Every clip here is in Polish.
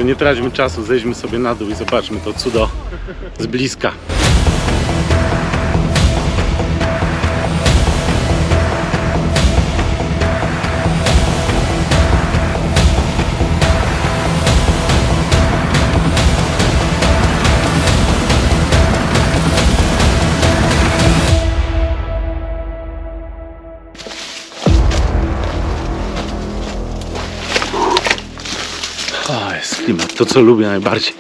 Także nie traćmy czasu, zejdźmy sobie na dół i zobaczmy to cudo z bliska. O, jest klimat, to co lubię najbardziej.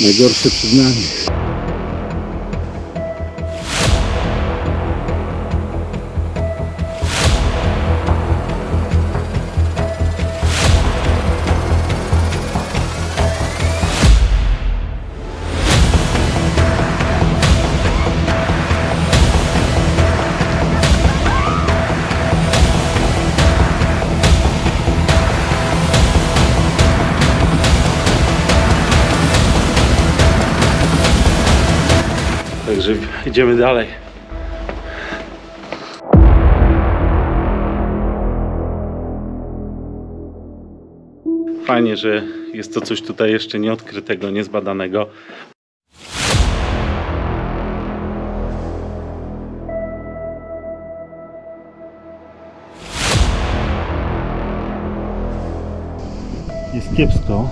Najgorsze przed nami. Także idziemy dalej. Fajnie, że jest to coś tutaj jeszcze nieodkrytego, niezbadanego. Jest kiepsko.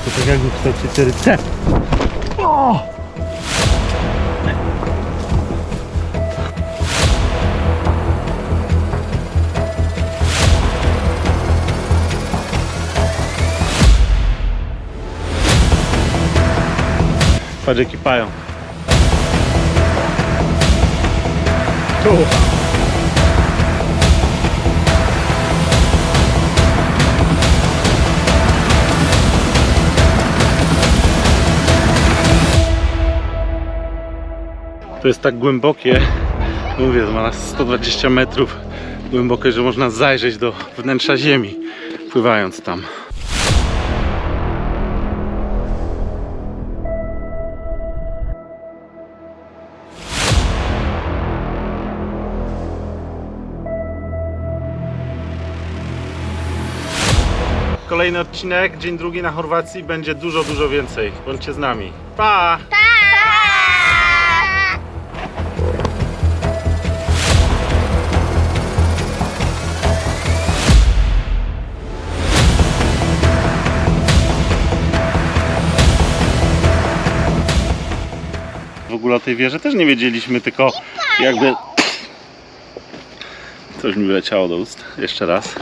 To tak jakby w kształcie CRC. O! Patrz jaki pająk. Tu. To jest tak głębokie, mówię, to ma 120 metrów głębokie, że można zajrzeć do wnętrza ziemi, pływając tam. Kolejny odcinek, dzień drugi na Chorwacji, będzie dużo więcej. Bądźcie z nami. Pa! W ogóle o tej wieży też nie wiedzieliśmy, tylko jakby coś mi wyleciało do ust. Jeszcze raz.